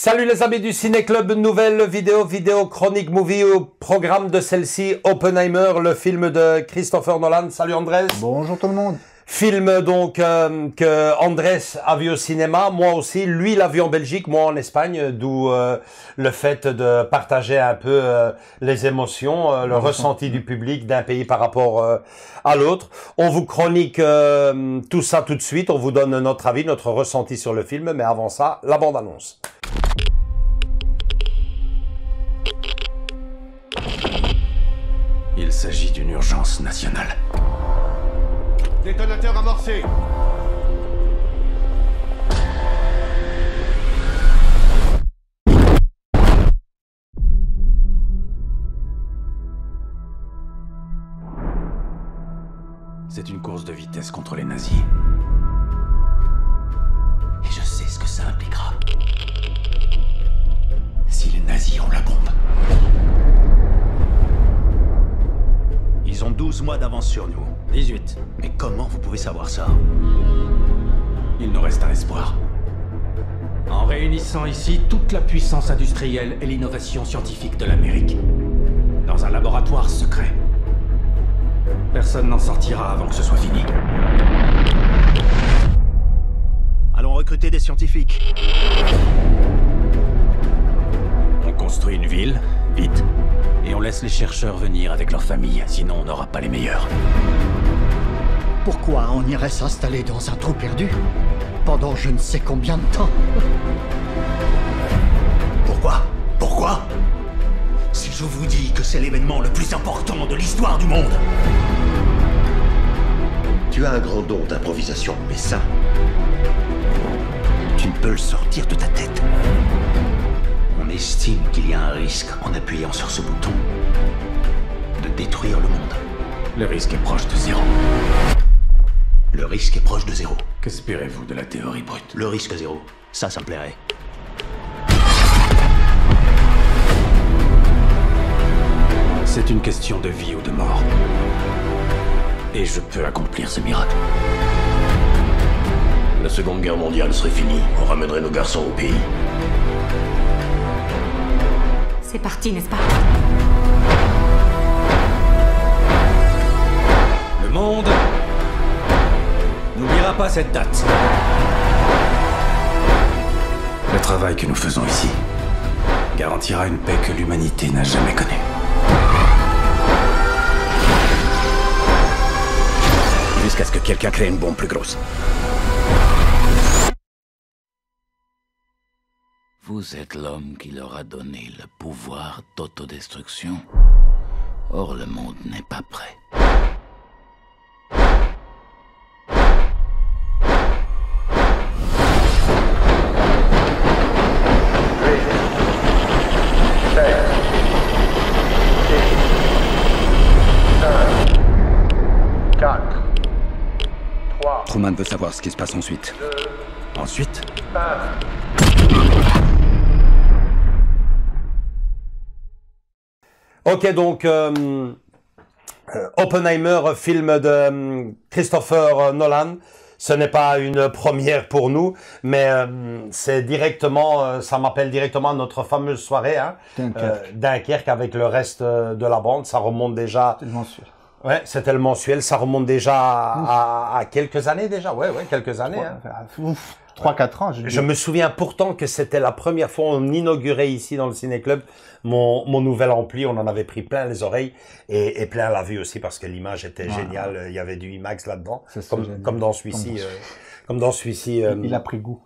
Salut les amis du Ciné Club, nouvelle vidéo chronique movie au programme de celle-ci, Oppenheimer, le film de Christopher Nolan. Salut Andrés. Bonjour tout le monde. Film donc que Andrés a vu au cinéma, moi aussi, lui l'a vu en Belgique, moi en Espagne, d'où le fait de partager un peu les émotions, le ressenti du public d'un pays par rapport à l'autre. On vous chronique tout ça tout de suite, on vous donne notre avis, notre ressenti sur le film, mais avant ça, la bande-annonce. Il s'agit d'une urgence nationale. Détonateur amorcé. C'est une course de vitesse contre les nazis. Et je sais ce que ça impliquera. Si les nazis ont la bombe. Ils ont 12 mois d'avance sur nous. 18. Mais comment vous pouvez savoir ça? Il nous reste un espoir. En réunissant ici toute la puissance industrielle et l'innovation scientifique de l'Amérique. Dans un laboratoire secret. Personne n'en sortira avant que ce soit fini. Allons recruter des scientifiques. On construit une ville, vite. Et on laisse les chercheurs venir avec leurs familles, sinon on n'aura pas les meilleurs. Pourquoi on irait s'installer dans un trou perdu pendant je ne sais combien de temps? Pourquoi? Si je vous dis que c'est l'événement le plus important de l'histoire du monde. Tu as un grand don d'improvisation, mais ça... Tu ne peux le sortir de ta tête. On estime qu'il y a un risque en appuyant sur ce bouton de détruire le monde. Le risque est proche de zéro. Le risque est proche de zéro. Qu'espérez-vous de la théorie brute? Le risque zéro. Ça me plairait. C'est une question de vie ou de mort. Et je peux accomplir ce miracle. La Seconde Guerre mondiale serait finie. On ramènerait nos garçons au pays. C'est parti, n'est-ce pas? Le monde n'oubliera pas cette date. Le travail que nous faisons ici garantira une paix que l'humanité n'a jamais connue. Jusqu'à ce que quelqu'un crée une bombe plus grosse. Vous êtes l'homme qui leur a donné le pouvoir d'autodestruction. Or, le monde n'est pas prêt. Truman veut savoir ce qui se passe ensuite. Ensuite? Ok, donc Oppenheimer, film de Christopher Nolan. Ce n'est pas une première pour nous, mais c'est directement, ça m'appelle directement à notre fameuse soirée, hein, Dunkerque avec le reste de la bande. Ça remonte déjà. C'est le mensuel. Ouais, c'était le mensuel. Ça remonte déjà à quelques années déjà. Ouais, quelques années. 3-4 ans. Je me souviens pourtant que c'était la première fois on inaugurait ici dans le Ciné Club mon nouvel ampli. On en avait pris plein les oreilles et plein la vue aussi parce que l'image était géniale. Il y avait du IMAX là-dedans, comme dans celui-ci. Comme dans celui-ci. Il a pris goût.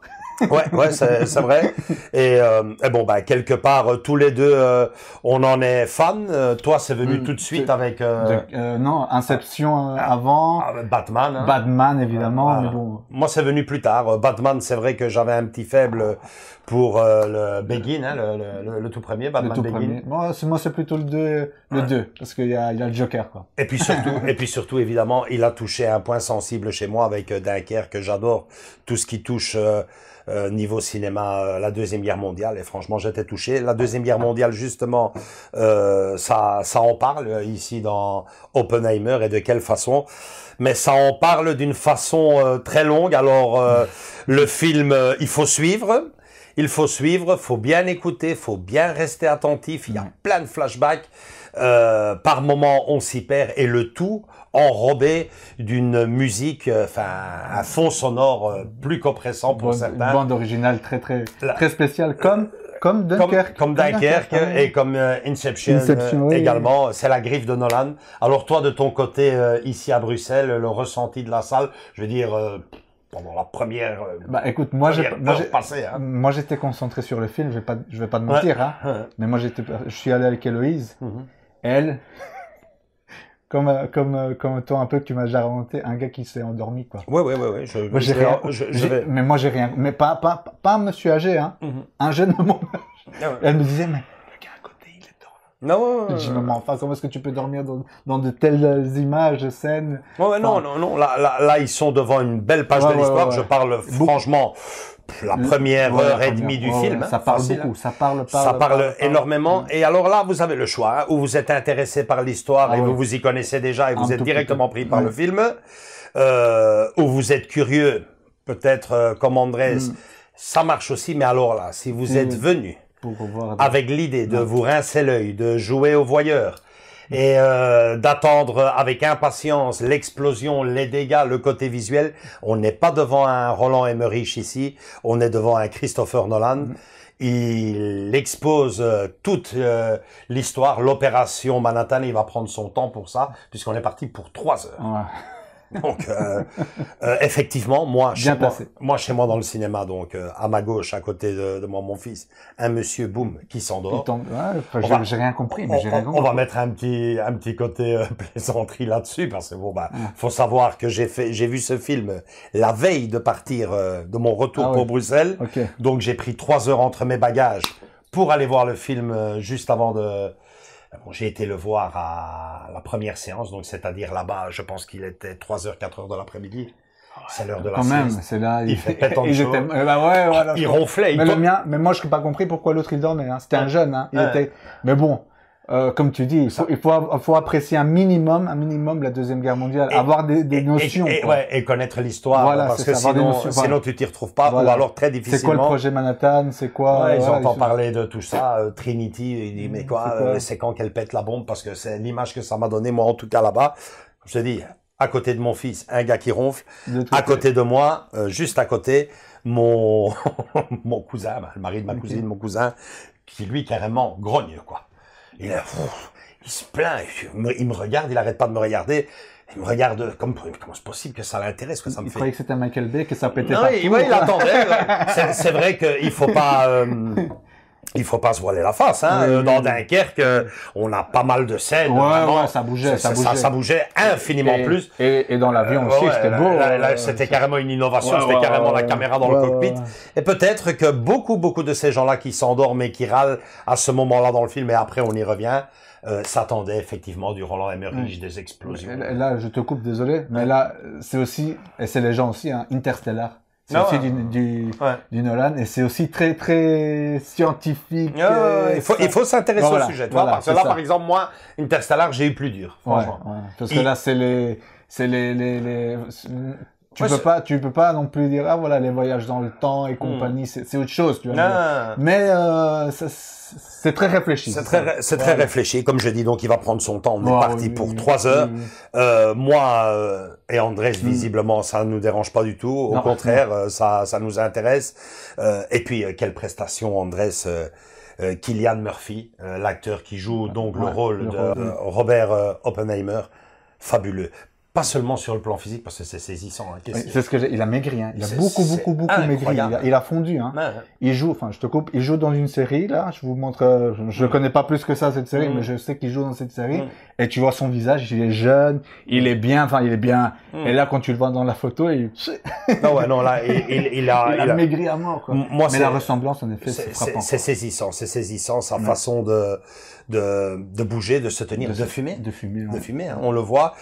Ouais, c'est vrai. Et bon, bah quelque part, tous les deux, on en est fans. Toi, c'est venu tout de suite avec. Non, Inception avant. Batman. Hein. Batman, évidemment. Mais bon. Moi, c'est venu plus tard. Batman, c'est vrai que j'avais un petit faible pour le Begin, hein, le tout premier, Batman le tout Begin. Premier. Moi, c'est plutôt le 2, parce qu'il y a le Joker, quoi. Et puis surtout, évidemment, il a touché un point sensible chez moi avec Dunkerque, que j'adore tout ce qui touche. Niveau cinéma, la Deuxième Guerre mondiale, et franchement j'étais touché. La Deuxième Guerre mondiale, justement, ça en parle ici dans Oppenheimer, et de quelle façon. Mais ça en parle d'une façon très longue. Alors le film, il faut suivre. il faut suivre, faut bien écouter, faut bien rester attentif. Il y a plein de flashbacks. Par moment, on s'y perd et le tout enrobé d'une musique, un fond sonore plus qu'oppressant pour certains. Une bande originale très spéciale, comme Dunkerque. Comme Dunkerque et comme Inception oui. également. C'est la griffe de Nolan. Alors toi, de ton côté, ici à Bruxelles, le ressenti de la salle, je veux dire, pendant la première... écoute, moi j'étais concentré sur le film, je vais pas te mentir, hein. Mais moi je suis allé avec Héloïse. Elle, comme toi un peu que tu m'as déjà raconté, un gars qui s'est endormi, quoi. Ouais. Mais moi j'ai rien, mais pas un monsieur âgé, hein. Un jeune de mon âge. Elle me disait, mais le gars à côté, il est dormi. Non. Je dis, mais enfin, comment est-ce que tu peux dormir dans de telles images, scènes? Non. Là, ils sont devant une belle page de l'histoire. Je parle franchement. La première heure et demie du film. Ça parle beaucoup, ça parle énormément. Et alors là, vous avez le choix, hein, où vous êtes intéressé par l'histoire et vous y connaissez déjà et vous êtes directement pris par le film, ou vous êtes curieux, peut-être comme Andrés, ça marche aussi, mais alors là, si vous êtes venu avec l'idée de vous rincer l'œil, de jouer au voyeur, et d'attendre avec impatience l'explosion, les dégâts, le côté visuel. On n'est pas devant un Roland Emmerich ici, on est devant un Christopher Nolan. Il expose toute l'histoire, l'opération Manhattan, il va prendre son temps pour ça, puisqu'on est parti pour 3 heures. Donc, effectivement, moi, chez moi dans le cinéma, donc à ma gauche, à côté de moi, mon fils, un monsieur boum qui s'endort. J'ai rien compris, mais j'ai rien compris. On va mettre un petit côté plaisanterie là-dessus, parce que faut savoir que j'ai vu ce film la veille de partir de mon retour pour Bruxelles. Donc j'ai pris 3 heures entre mes bagages pour aller voir le film juste avant de... Bon, j'ai été le voir à la première séance, donc c'est-à-dire là-bas, je pense qu'il était 3h, 4h de l'après-midi. C'est l'heure de la sieste. Quand même, c'est là. Il fait pétant chaud. Il ronflait. Mais moi, je n'ai pas compris pourquoi l'autre il dormait. Hein. C'était un jeune. Hein. Mais bon, comme tu dis, il faut apprécier un minimum la Deuxième Guerre mondiale, avoir des notions. Et connaître l'histoire, parce que sinon tu t'y retrouves pas, ou alors très difficilement. C'est quoi le projet Manhattan, c'est quoi... ils entendent parler de tout ça, Trinity, il dit mais quoi, c'est quand qu'elle pète la bombe, parce que c'est l'image que ça m'a donné, moi en tout cas là-bas. Je te dis, à côté de mon fils, un gars qui ronfle, à côté de moi, juste à côté, mon cousin, le mari de ma cousine, mon cousin, qui lui carrément grogne, quoi. Il se plaint, il me regarde, il arrête pas de me regarder. Il me regarde comment c'est possible que ça l'intéresse, que ça me fait. Il croyait que c'était Michael Bay, que ça pétait partout. Il attendait. C'est vrai qu'il faut pas se voiler la face, hein. Dans Dunkerque, on a pas mal de scènes. Ça bougeait infiniment plus. Et dans l'avion aussi, c'était beau. C'était carrément une innovation, c'était carrément la caméra dans le cockpit. Et peut-être que beaucoup de ces gens-là qui s'endorment et qui râlent à ce moment-là dans le film, et après on y revient, s'attendaient effectivement du Roland Emmerich, des explosions. Là, je te coupe, désolé, mais là, c'est aussi, et c'est les gens aussi, hein, Interstellar. C'est aussi du Nolan, et c'est aussi très scientifique. Il faut s'intéresser au sujet, toi, parce que là, par exemple, moi, Interstellar, j'ai eu plus dur, franchement. Parce que là, tu peux pas non plus dire, les voyages dans le temps et compagnie, c'est autre chose, tu vois. Mais, c'est très réfléchi. C'est très réfléchi. Comme je dis, donc, il va prendre son temps. On est parti pour 3 heures. Moi, et Andrés, visiblement, ça ne nous dérange pas du tout. Au contraire, ça nous intéresse. Et puis, quelle prestation, Andrés, Cillian Murphy, l'acteur qui joue donc le rôle de Robert Oppenheimer. Fabuleux. Pas seulement sur le plan physique, parce que c'est saisissant. Hein. C'est ce que il a maigri, hein. Il a beaucoup maigri. Il a fondu, hein. Il joue, je te coupe, il joue dans une série, là. Je vous montre, je connais pas plus que ça, cette série, mais je sais qu'il joue dans cette série. Et tu vois son visage, il est jeune, il est bien. Et là, quand tu le vois dans la photo, il a maigri à mort, quoi. Mais la ressemblance, en effet, c'est frappant. C'est saisissant, sa façon de bouger, de se tenir, de fumer, hein. On le voit.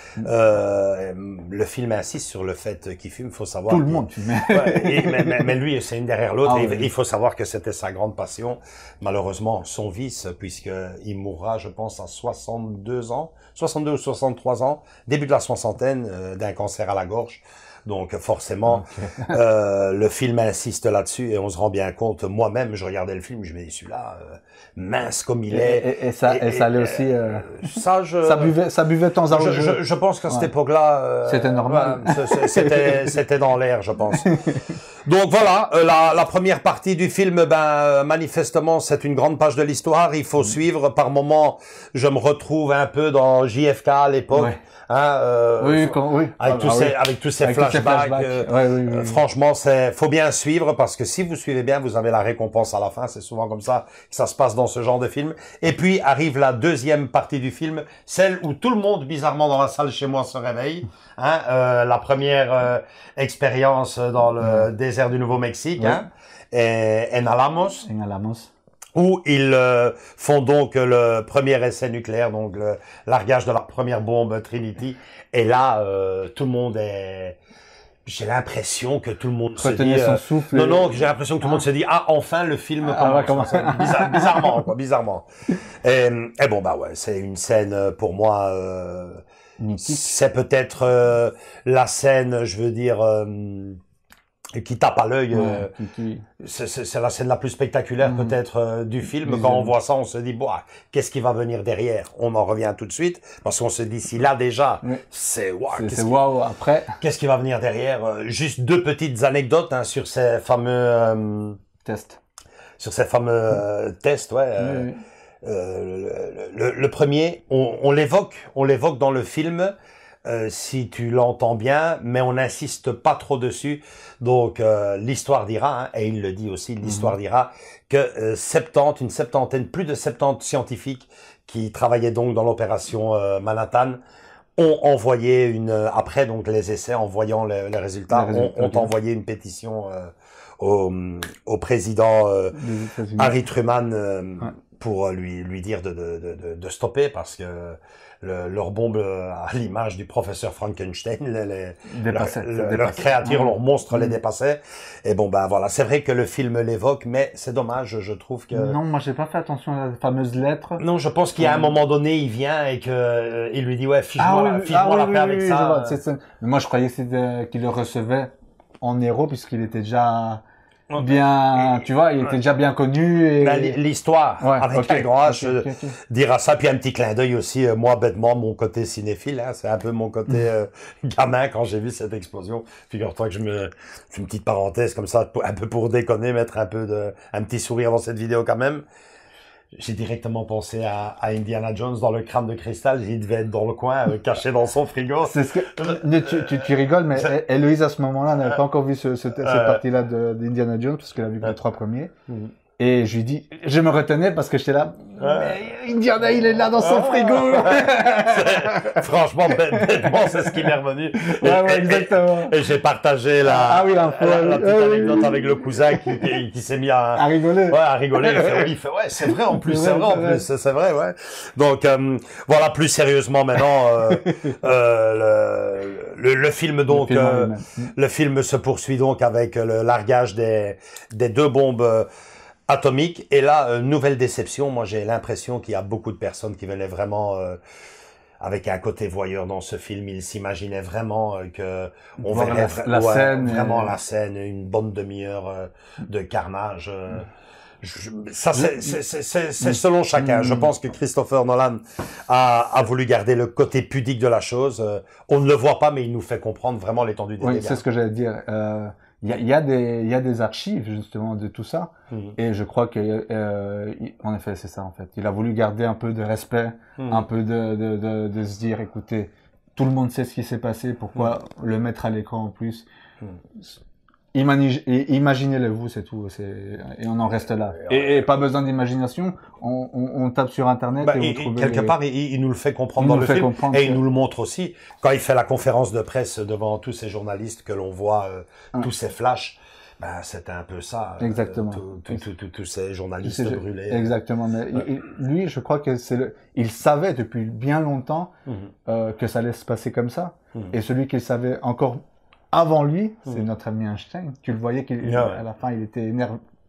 Le film insiste sur le fait qu'il fume. Faut savoir tout le monde fume. Mais lui, c'est une derrière l'autre. Il faut savoir que c'était sa grande passion. Malheureusement, son vice, puisqu'il mourra, je pense, à 62 ou 63 ans, début de la soixantaine, d'un cancer à la gorge. Donc forcément, le film insiste là-dessus et on se rend bien compte. Moi-même, je regardais le film, je me dis celui-là, mince comme il est. Et ça allait aussi. Ça buvait de temps à autre. Je pense qu'à cette époque-là, c'était normal. C'était dans l'air, je pense. Donc voilà, la première partie du film, manifestement, c'est une grande page de l'histoire. Il faut suivre. Par moments, je me retrouve un peu dans JFK à l'époque. Ouais. Avec tous ces flashbacks. Franchement, faut bien suivre parce que si vous suivez bien, vous avez la récompense à la fin. C'est souvent comme ça que ça se passe dans ce genre de film. Et puis arrive la deuxième partie du film, celle où tout le monde, bizarrement dans la salle chez moi, se réveille. La première expérience dans le désert du Nouveau-Mexique, en Alamos. Où ils font donc le premier essai nucléaire, donc le largage de la première bombe Trinity. Et là, tout le monde est... J'ai l'impression que tout le monde se dit... son souffle. Non, j'ai l'impression que tout le monde se dit « Ah, enfin, le film commence. » Bizarrement. Et bon, c'est une scène, pour moi... c'est peut-être la scène, je veux dire... qui tape à l'œil. C'est la scène la plus spectaculaire peut-être du film. Quand on voit ça, on se dit, qu'est-ce qui va venir derrière? On en revient tout de suite, parce qu'on se dit, si là déjà, c'est waouh. Après, qu'est-ce qui va venir derrière? Juste deux petites anecdotes sur ces fameux tests. Sur ces fameux tests, le premier, on l'évoque dans le film. Si tu l'entends bien, mais on n'insiste pas trop dessus. Donc l'histoire dira, et il le dit aussi, l'histoire dira que plus de 70 scientifiques qui travaillaient donc dans l'opération Manhattan ont envoyé après donc les essais, en voyant les résultats, ont envoyé une pétition au président Harry Truman pour lui dire de stopper parce que leur bombe, à l'image du professeur Frankenstein, leurs créatures, leurs monstres les dépassaient. Et bon, voilà, c'est vrai que le film l'évoque, mais c'est dommage, je trouve que... Non, moi j'ai pas fait attention à la fameuse lettre. Non, je pense qu'il y a un moment donné, il vient et que il lui dit, fiche-moi la paix avec ça. Mais moi je croyais qu'il le recevait en héros puisqu'il était déjà... bien, tu vois, il était déjà bien connu. Et... L'histoire, avec un grand H, dira ça. Puis un petit clin d'œil aussi, moi, bêtement, mon côté cinéphile, c'est un peu mon côté gamin quand j'ai vu cette explosion. Figure-toi que je une petite parenthèse comme ça, un peu pour déconner, mettre un petit sourire dans cette vidéo quand même. J'ai directement pensé à Indiana Jones dans le crâne de cristal. Il devait être dans le coin, caché dans son frigo. C'est ce que tu rigoles, mais Héloïse à ce moment-là n'avait pas encore vu cette partie-là d'Indiana Jones parce qu'elle a vu que les 3 premiers. Et je lui dis, je me retenais parce que j'étais là, mais Indiana, il est là dans son frigo. Franchement, bêtement, c'est ce qui m'est revenu. Exactement. Et j'ai partagé la petite anecdote avec le cousin qui s'est mis à rigoler. Ouais, à rigoler. Il fait, c'est vrai en plus, c'est vrai, ouais. Donc, voilà, plus sérieusement maintenant, le film donc, le film se poursuit donc avec le largage des 2 bombes atomique. Et là, nouvelle déception. Moi, j'ai l'impression qu'il y a beaucoup de personnes qui venaient vraiment avec un côté voyeur dans ce film. Ils s'imaginaient vraiment que on verrait la scène, une bonne demi-heure de carnage. Ça, c'est selon chacun. Je pense que Christopher Nolan a voulu garder le côté pudique de la chose. On ne le voit pas, mais il nous fait comprendre vraiment l'étendue des dégâts. C'est ce que j'allais dire. Il y a des archives justement de tout ça et je crois que en effet c'est ça en fait. Il a voulu garder un peu de respect, un peu de se dire écoutez, tout le monde sait ce qui s'est passé, pourquoi le mettre à l'écran en plus. Imaginez-le vous, c'est tout, et on en reste là. Et pas besoin d'imagination, on tape sur internet et vous trouvez quelque part il nous le fait comprendre dans le film et il nous le montre aussi quand il fait la conférence de presse devant tous ces journalistes que l'on voit tous ces flashs. C'était un peu ça. Exactement. Tous ces journalistes brûlés. Exactement. Mais lui, je crois que il savait depuis bien longtemps que ça allait se passer comme ça. Et celui qui savait encore avant lui, c'est notre ami Einstein. Tu le voyais qu'à la fin, il était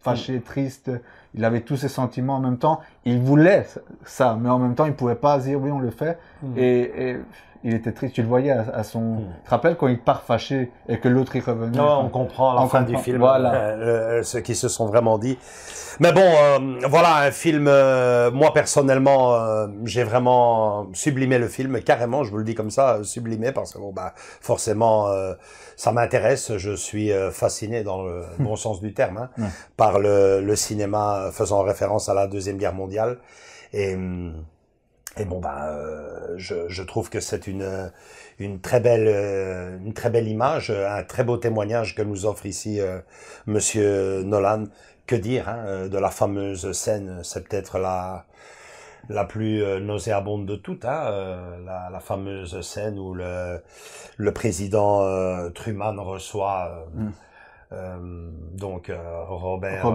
fâché, triste. Il avait tous ses sentiments en même temps. Il voulait ça, mais en même temps, il pouvait pas dire oui, on le fait. Et il était triste. Tu le voyais à son... Tu te rappelles quand il part fâché et que l'autre, il revenait? Non, on comprend à la fin du film, voilà. ceux qui se sont vraiment dit. Mais bon, voilà, un film, moi personnellement, j'ai vraiment sublimé le film, carrément, je vous le dis comme ça, sublimé, parce que bon, bah, forcément, ça m'intéresse, je suis fasciné dans le bon sens du terme, hein, par le cinéma faisant référence à la Deuxième Guerre mondiale. Et bon, bah, je trouve que c'est une très belle image, un très beau témoignage que nous offre ici Monsieur Nolan. Que dire hein, de la fameuse scène, c'est peut-être la plus nauséabonde de toutes, hein, la fameuse scène où le président Truman reçoit donc Robert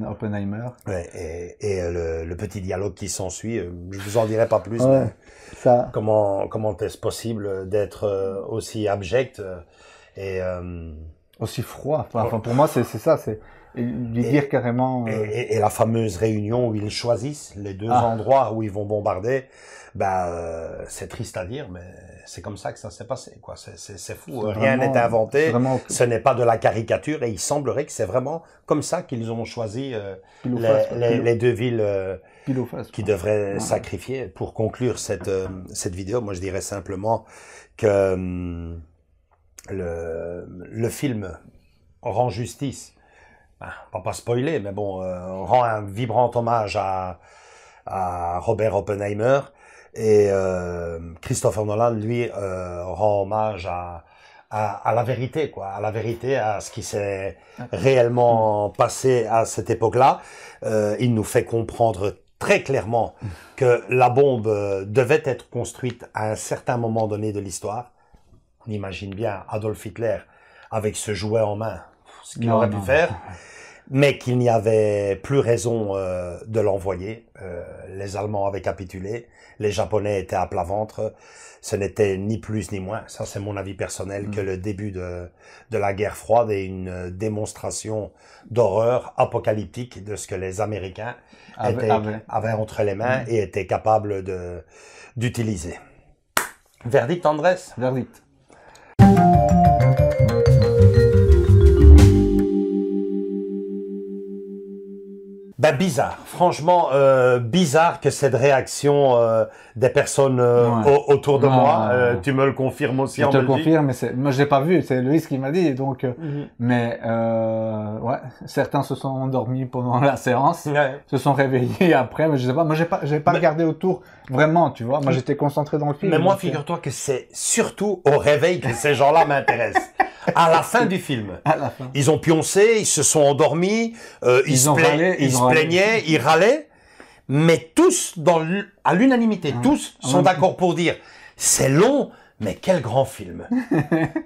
Oppenheimer. Ouais, et le petit dialogue qui s'ensuit, je vous en dirai pas plus, mais ça. Comment est-ce possible d'être aussi abject et aussi froid. Enfin, pour moi, c'est ça, c'est lui dire carrément. Et la fameuse réunion où ils choisissent les deux endroits où ils vont bombarder, c'est triste à dire, mais c'est comme ça que ça s'est passé, quoi. C'est fou. Rien n'est inventé. Ce n'est pas de la caricature, et il semblerait que c'est vraiment comme ça qu'ils ont choisi les deux villes qui devraient sacrifier. Pour conclure cette vidéo, moi je dirais simplement que le film rend justice. On va pas spoiler, mais bon, rend un vibrant hommage à Robert Oppenheimer, et Christopher Nolan, lui, rend hommage à la vérité, quoi, à la vérité, à ce qui s'est réellement passé à cette époque-là. Il nous fait comprendre très clairement que la bombe devait être construite à un certain moment donné de l'histoire. On imagine bien Adolf Hitler avec ce jouet en main, ce qu'il aurait pu faire, mais qu'il n'y avait plus raison de l'envoyer. Les Allemands avaient capitulé, les Japonais étaient à plat ventre. Ce n'était ni plus ni moins, ça c'est mon avis personnel, que le début de la guerre froide et une démonstration d'horreur apocalyptique de ce que les Américains avaient entre les mains et étaient capables d'utiliser. Verdict, Andrés? Verdict. Bizarre, franchement bizarre que cette réaction des personnes autour de moi. Tu me le confirmes aussi en Belgique? Je te le confirme, mais moi je l'ai pas vu, c'est Louis qui m'a dit, donc mais certains se sont endormis pendant la séance, se sont réveillés après, mais je sais pas, moi j'ai pas regardé autour vraiment, tu vois, moi j'étais concentré dans le film. Mais moi figure-toi que c'est surtout au réveil que ces gens-là m'intéressent. À la fin du film, ils ont pioncé, ils se sont endormis, ils se plaignaient, ils râlaient, mais tous, à l'unanimité, tous sont d'accord pour dire c'est long, mais quel grand film.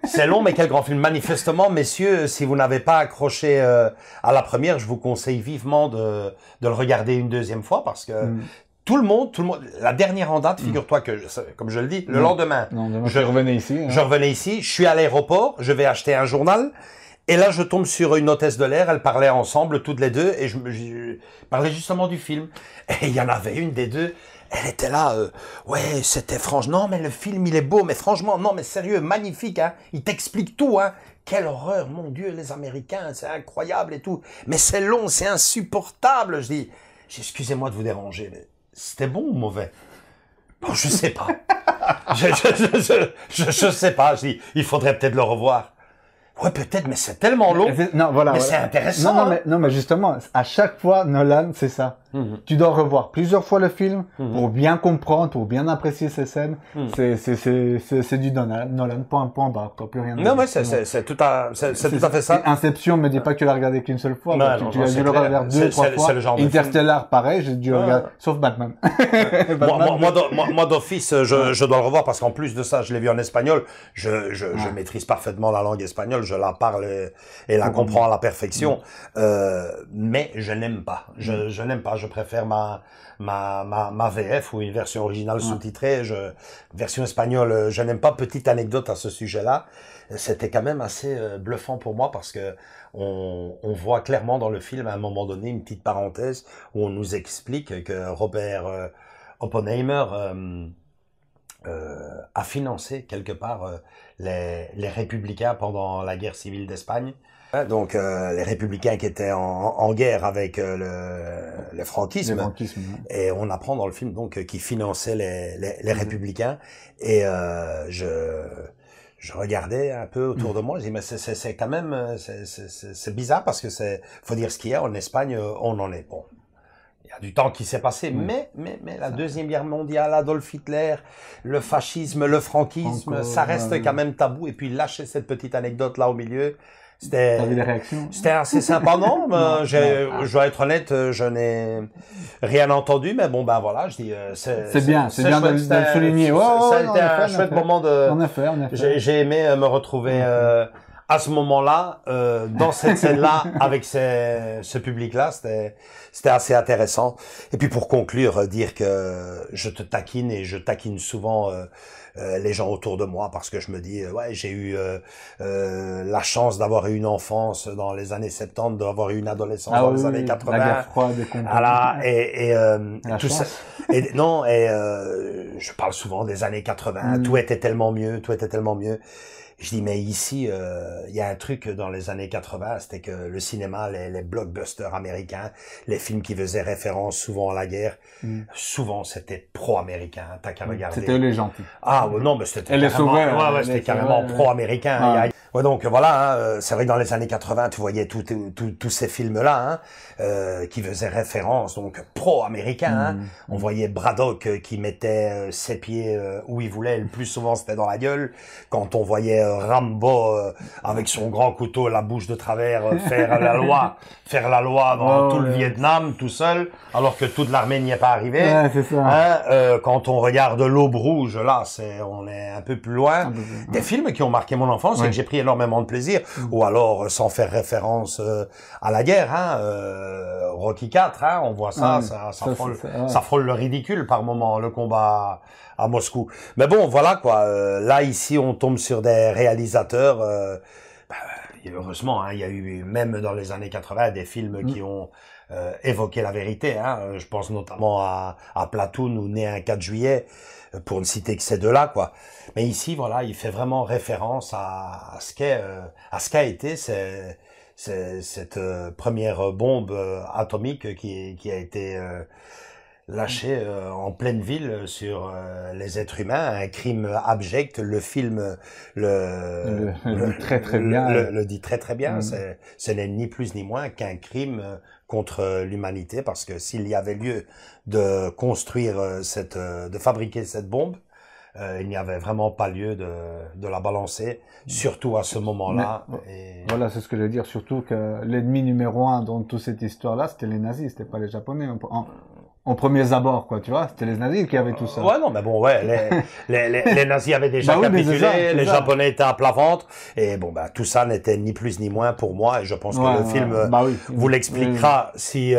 C'est long, mais quel grand film. Manifestement, messieurs, si vous n'avez pas accroché à la première, je vous conseille vivement de le regarder une deuxième fois, parce que tout le monde, la dernière en date, figure-toi que, comme je le dis, le lendemain, je revenais ici. Je revenais ici, je suis à l'aéroport, je vais acheter un journal, et là je tombe sur une hôtesse de l'air, elles parlaient ensemble, toutes les deux, et je parlais justement du film. Et il y en avait une des deux, elle était là, ouais, c'était franchement, non mais le film il est beau, mais franchement, non mais sérieux, magnifique, hein, il t'explique tout, hein. Quelle horreur, mon Dieu, les Américains, c'est incroyable et tout, mais c'est long, c'est insupportable. Je dis, excusez-moi de vous déranger, mais c'était bon ou mauvais? Bon, je sais pas. Je sais pas. Je dis, il faudrait peut-être le revoir. Ouais, peut-être, mais c'est tellement long. Non, voilà. Mais c'est intéressant. Non, mais justement, à chaque fois, Nolan, c'est ça. Tu dois revoir plusieurs fois le film pour bien comprendre, pour bien apprécier ces scènes. C'est du Nolan, point barre, plus rien. Non, mais c'est tout à fait ça. Inception me dit pas que tu l'as regardé qu'une seule fois. Tu as dû le regarder 2, 3 fois. Interstellar, pareil, j'ai dû regarder, sauf Batman. Moi, d'office, je dois le revoir parce qu'en plus de ça, je l'ai vu en espagnol. Je maîtrise parfaitement la langue espagnole. Je la parle et la comprends à la perfection. Mais je n'aime pas. Je n'aime pas. Je préfère ma VF ou une version originale sous-titrée. Version espagnole, je n'aime pas. Petite anecdote à ce sujet-là. C'était quand même assez bluffant pour moi parce que on voit clairement dans le film à un moment donné une petite parenthèse où on nous explique que Robert Oppenheimer a financé quelque part les républicains pendant la guerre civile d'Espagne. Donc les républicains qui étaient en guerre avec le franquisme, et on apprend dans le film donc qui finançait les républicains, et je regardais un peu autour de moi, je dis mais c'est quand même c'est bizarre parce que faut dire ce qu'il y a en Espagne, on en est bon. Il y a du temps qui s'est passé, mais la Deuxième Guerre mondiale, Adolf Hitler, le fascisme, le franquisme, ça reste quand même tabou. Et puis lâcher cette petite anecdote là au milieu, c'était assez sympa, non? Je dois être honnête, je n'ai rien entendu, mais bon, ben voilà, je dis, c'est bien de le souligner. Ça a été un chouette moment de, en effet. J'ai aimé me retrouver, à ce moment-là, dans cette scène-là, avec ce public-là, c'était assez intéressant. Et puis pour conclure, dire que je te taquine et je taquine souvent les gens autour de moi parce que je me dis ouais, j'ai eu la chance d'avoir eu une enfance dans les années 70, d'avoir eu une adolescence dans les années 80. La guerre froide et compagnie. Voilà, et tout ça. Et non, je parle souvent des années 80, tout était tellement mieux, Je dis, mais ici, il y a un truc dans les années 80, c'était que le cinéma, les blockbusters américains, les films qui faisaient référence souvent à la guerre, souvent c'était pro-américain, t'as qu'à regarder. C'était les gentils. Ah, non, mais c'était c'était carrément pro-américain. Ah. Ouais, donc voilà, c'est vrai que dans les années 80, tu voyais tous ces films-là, qui faisaient référence, donc pro-américain. On voyait Braddock qui mettait ses pieds où il voulait, le plus souvent c'était dans la gueule. Quand on voyait Rambo avec son grand couteau, la bouche de travers, faire la loi dans tout le Vietnam, tout seul, alors que toute l'armée n'y est pas arrivée. Ouais, c'est ça. Quand on regarde l'Aube rouge, là, on est un peu plus loin. Des films qui ont marqué mon enfance et que j'ai pris énormément de plaisir. Ou alors, sans faire référence à la guerre, Rocky IV, on voit ça, ça frôle le ridicule par moment, le combat à Moscou. Mais bon, voilà quoi. Là, ici, on tombe sur des réalisateurs. Heureusement, il y a eu, même dans les années 80, des films qui ont évoqué la vérité. Je pense notamment à Platoon ou Né un 4 juillet, pour ne citer que ces deux-là, quoi. Mais ici, voilà, il fait vraiment référence à ce qu'a été cette première bombe atomique qui a été lâché en pleine ville sur les êtres humains, un crime abject. Le film le dit très très bien. Ce n'est ni plus ni moins qu'un crime contre l'humanité, parce que s'il y avait lieu de construire de fabriquer cette bombe, il n'y avait vraiment pas lieu de la balancer, surtout à ce moment-là. Voilà, c'est ce que je veux dire, surtout que l'ennemi numéro 1 dans toute cette histoire-là, c'était les nazis, c'était pas les Japonais. En premiers abords, quoi, tu vois, c'était les nazis qui avaient tout ça. Ouais, non, mais bon, ouais, les nazis avaient déjà capitulé, les Japonais étaient à plat ventre, et bon, tout ça n'était ni plus ni moins pour moi, et je pense que le film vous l'expliquera si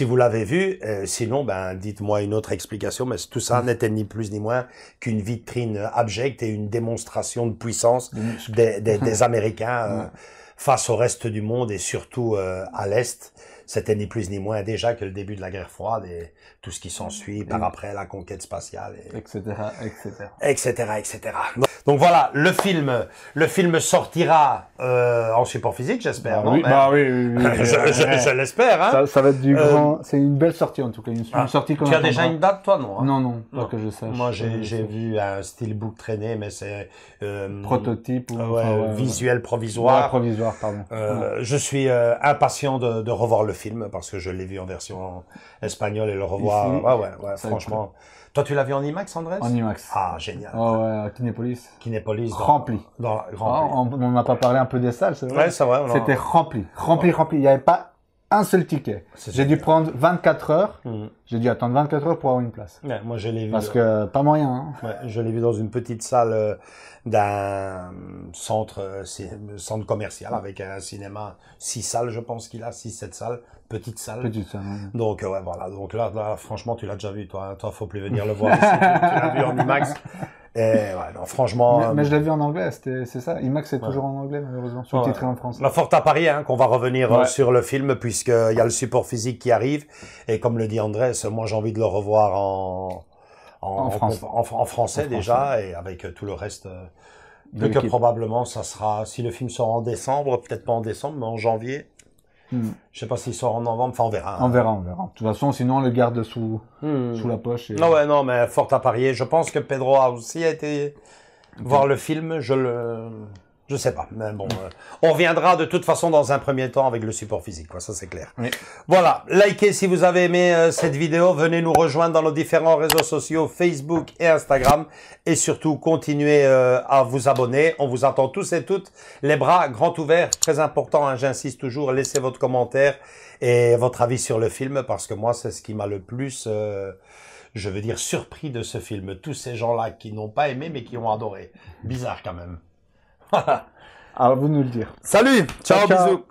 vous l'avez vu. Sinon, dites-moi une autre explication, mais tout ça n'était ni plus ni moins qu'une vitrine abjecte et une démonstration de puissance des Américains face au reste du monde, et surtout à l'Est. C'était ni plus ni moins déjà que le début de la guerre froide et tout ce qui s'ensuit par après, la conquête spatiale, etc. Donc voilà, le film sortira en support physique, j'espère. Oui, je l'espère. Ça va être du grand. C'est une belle sortie en tout cas, une sortie comme. Tu as déjà une date, toi, non? Non, pas que je sache. Moi, j'ai vu un steelbook traîner, mais c'est prototype ou visuel provisoire. Ouais, provisoire, pardon. Je suis impatient de revoir le film parce que je l'ai vu en version espagnole et le revoir. Ouais, franchement. Toi, tu l'as vu en IMAX, Andrés? En IMAX. Ah, génial. À Kinépolis. Rempli. On n'a pas parlé un peu des salles, c'est vrai? Ouais, c'est vrai. C'était rempli. Il n'y avait pas un seul ticket. J'ai dû prendre 24 heures. J'ai dû attendre 24 heures pour avoir une place. Ouais, moi, je l'ai vu. Parce que, pas moyen, Ouais, je l'ai vu dans une petite salle d'un centre commercial avec un cinéma, 6 salles, je pense qu'il a, 6-7 salles. Petite salle. Donc, voilà. Donc là, franchement, tu l'as déjà vu, toi. Toi, faut plus venir le voir ici. Tu l'as vu en IMAX. Et non, franchement. Mais je l'ai vu en anglais, c'est ça. IMAX, c'est toujours en anglais, malheureusement. Sous-titré en français. La forte à parier, qu'on va revenir sur le film, puisqu'il y a le support physique qui arrive. Et comme le dit Andrés, moi, j'ai envie de le revoir en français déjà, et avec tout le reste. Plus que probablement, ça sera, si le film sort en décembre, peut-être pas en décembre, mais en janvier. Je sais pas s'il sort en novembre, enfin on verra. On verra. De toute façon, sinon on le garde sous la poche. Non, ouais, non, mais fort à parier. Je pense que Pedro a aussi été voir le film. Je sais pas, mais bon, on reviendra de toute façon dans un premier temps avec le support physique, quoi, ça c'est clair. Oui. Voilà, likez si vous avez aimé cette vidéo, venez nous rejoindre dans nos différents réseaux sociaux, Facebook et Instagram, et surtout continuez à vous abonner. On vous attend tous et toutes, les bras grands ouverts, très important, hein, j'insiste toujours, laissez votre commentaire et votre avis sur le film, parce que moi c'est ce qui m'a le plus, je veux dire, surpris de ce film. Tous ces gens-là qui n'ont pas aimé mais qui ont adoré. Bizarre quand même. À vous de nous le dire. Salut, ciao, bisous.